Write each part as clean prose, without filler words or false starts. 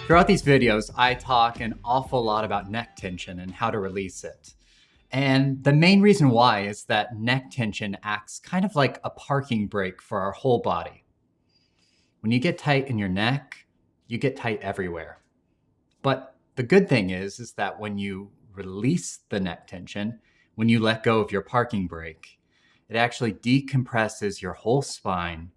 Throughout these videos, I talk an awful lot about neck tension and how to release it. And the main reason why is that neck tension acts kind of like a parking brake for our whole body. When you get tight in your neck, you get tight everywhere. But the good thing is that when you release the neck tension, when you let go of your parking brake, it actually decompresses your whole spine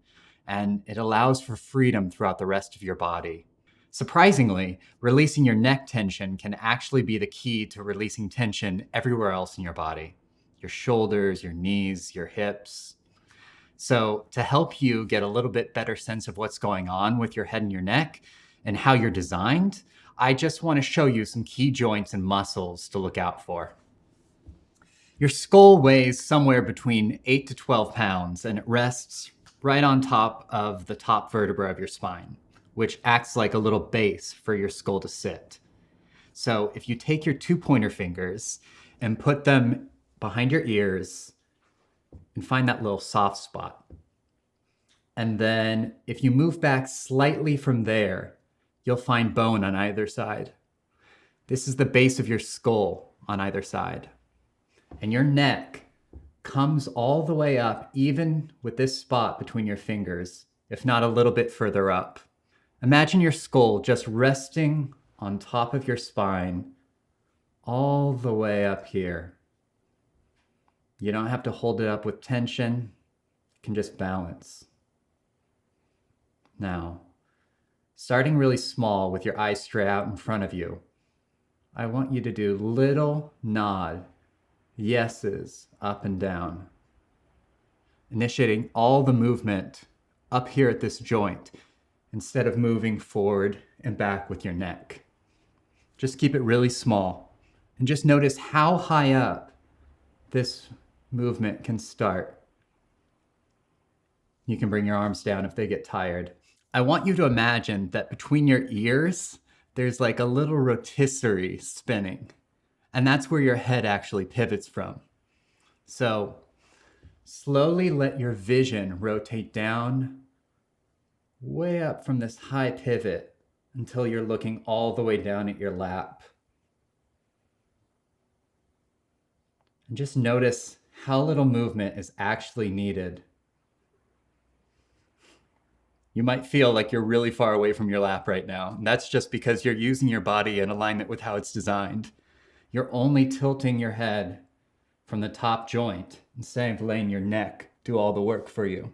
and it allows for freedom throughout the rest of your body. Surprisingly, releasing your neck tension can actually be the key to releasing tension everywhere else in your body. Your shoulders, your knees, your hips. So to help you get a little bit better sense of what's going on with your head and your neck and how you're designed, I just want to show you some key joints and muscles to look out for. Your skull weighs somewhere between 8 to 12 pounds and it rests right on top of the top vertebra of your spine, which acts like a little base for your skull to sit. So if you take your 2 pointer fingers and put them behind your ears and find that little soft spot. And then if you move back slightly from there, you'll find bone on either side. This is the base of your skull on either side. And your neck comes all the way up, even with this spot between your fingers, if not a little bit further up. Imagine your skull just resting on top of your spine all the way up here. You don't have to hold it up with tension. You can just balance. Now, starting really small with your eyes straight out in front of you, I want you to do little nod yeses up and down, initiating all the movement up here at this joint instead of moving forward and back with your neck. Just keep it really small and just notice how high up this movement can start. You can bring your arms down if they get tired. I want you to imagine that between your ears, there's like a little rotisserie spinning, and that's where your head actually pivots from. So slowly let your vision rotate down way up from this high pivot until you're looking all the way down at your lap. And just notice how little movement is actually needed. You might feel like you're really far away from your lap right now, and that's just because you're using your body in alignment with how it's designed. You're only tilting your head from the top joint instead of letting your neck do all the work for you.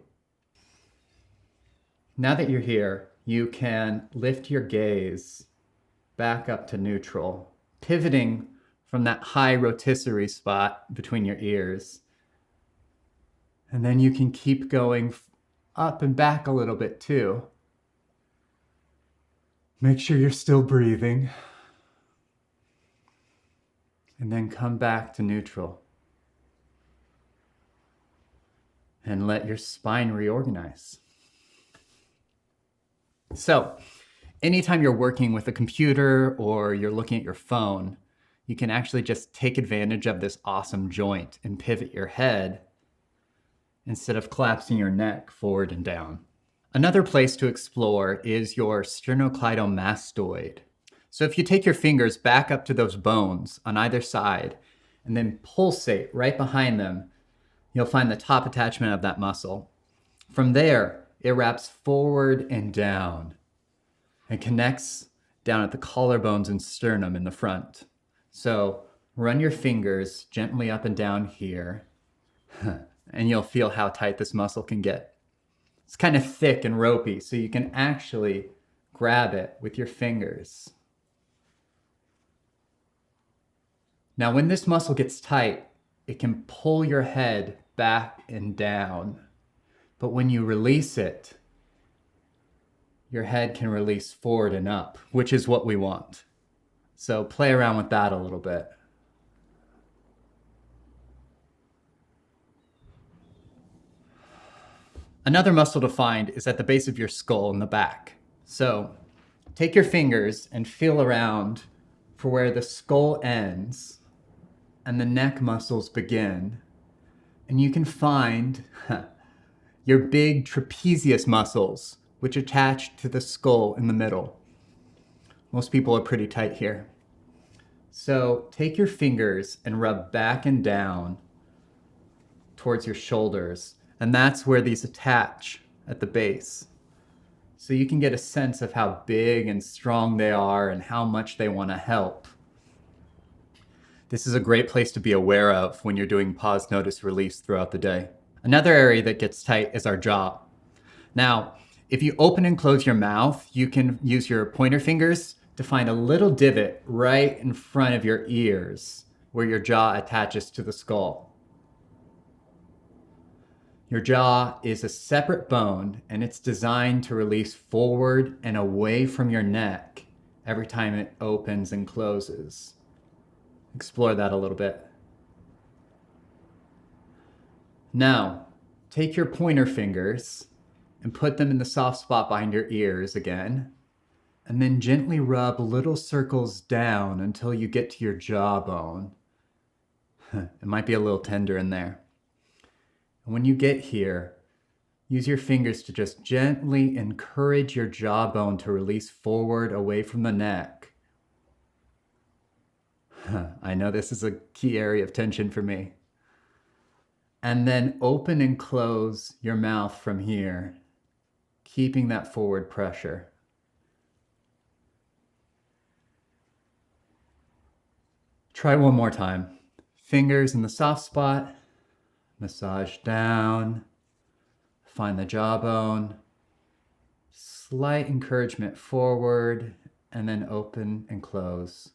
Now that you're here, you can lift your gaze back up to neutral, pivoting from that high rotisserie spot between your ears. And then you can keep going up and back a little bit too. Make sure you're still breathing. And then come back to neutral. And let your spine reorganize. So, anytime you're working with a computer or you're looking at your phone, you can actually just take advantage of this awesome joint and pivot your head instead of collapsing your neck forward and down. Another place to explore is your sternocleidomastoid. So if you take your fingers back up to those bones on either side and then pulsate right behind them, you'll find the top attachment of that muscle. From there, it wraps forward and down and connects down at the collarbones and sternum in the front. So run your fingers gently up and down here and you'll feel how tight this muscle can get. It's kind of thick and ropey, so you can actually grab it with your fingers. Now, when this muscle gets tight, it can pull your head back and down. But when you release it, your head can release forward and up, which is what we want. So play around with that a little bit. Another muscle to find is at the base of your skull in the back. So take your fingers and feel around for where the skull ends and the neck muscles begin. And you can find your big trapezius muscles, which attach to the skull in the middle. Most people are pretty tight here. So take your fingers and rub back and down towards your shoulders, and that's where these attach at the base. So you can get a sense of how big and strong they are and how much they want to help. This is a great place to be aware of when you're doing pause, notice, release throughout the day. Another area that gets tight is our jaw. Now, if you open and close your mouth, you can use your pointer fingers to find a little divot right in front of your ears where your jaw attaches to the skull. Your jaw is a separate bone, and it's designed to release forward and away from your neck every time it opens and closes. Explore that a little bit. Now, take your pointer fingers and put them in the soft spot behind your ears again, and then gently rub little circles down until you get to your jawbone. It might be a little tender in there. And when you get here, use your fingers to just gently encourage your jawbone to release forward away from the neck. I know this is a key area of tension for me. And then open and close your mouth from here, keeping that forward pressure. Try one more time. Fingers in the soft spot, massage down, find the jawbone, slight encouragement forward, and then open and close.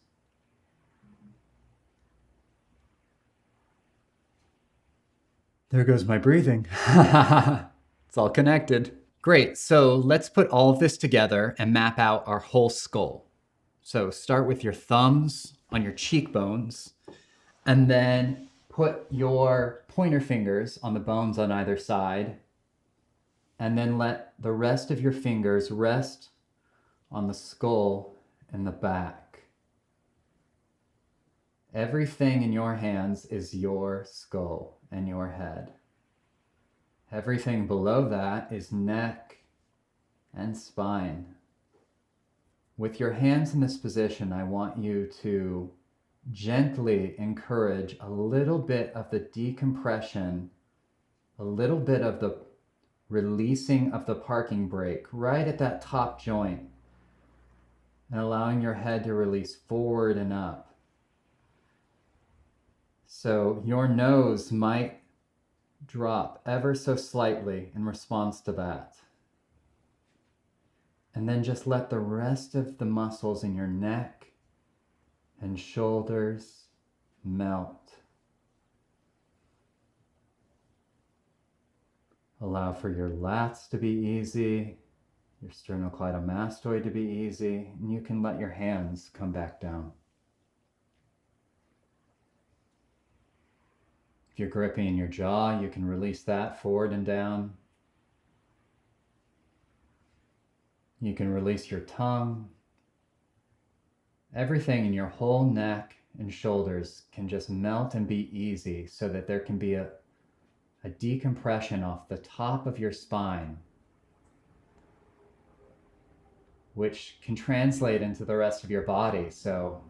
There goes my breathing. It's all connected. Great, so let's put all of this together and map out our whole skull. So start with your thumbs on your cheekbones, and then put your pointer fingers on the bones on either side, and then let the rest of your fingers rest on the skull in the back. Everything in your hands is your skull and your head. Everything below that is neck and spine. With your hands in this position, I want you to gently encourage a little bit of the decompression, a little bit of the releasing of the parking brake right at that top joint, and allowing your head to release forward and up. So your nose might drop ever so slightly in response to that. And then just let the rest of the muscles in your neck and shoulders melt. Allow for your lats to be easy, your sternocleidomastoid to be easy, and you can let your hands come back down. If you're gripping in your jaw, you can release that forward and down. You can release your tongue. Everything in your whole neck and shoulders can just melt and be easy so that there can be a decompression off the top of your spine, which can translate into the rest of your body. So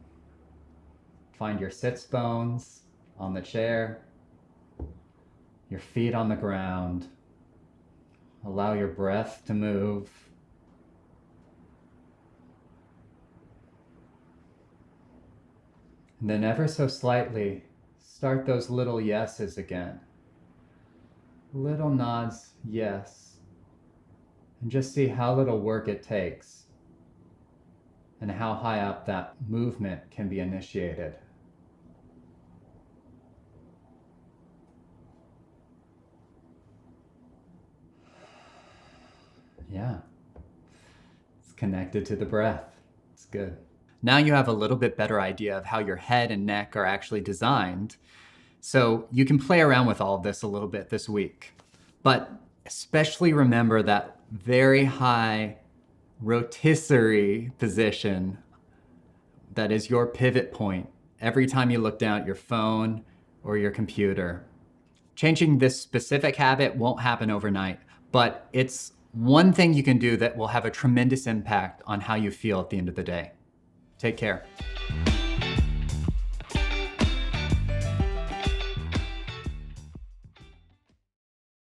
find your sits bones on the chair, your feet on the ground. Allow your breath to move. And then ever so slightly, start those little yeses again. Little nods, yes. And just see how little work it takes and how high up that movement can be initiated. Yeah, it's connected to the breath. It's good. Now you have a little bit better idea of how your head and neck are actually designed. So you can play around with all of this a little bit this week. But especially remember that very high rotisserie position that is your pivot point every time you look down at your phone or your computer. Changing this specific habit won't happen overnight, but it's one thing you can do that will have a tremendous impact on how you feel at the end of the day. Take care.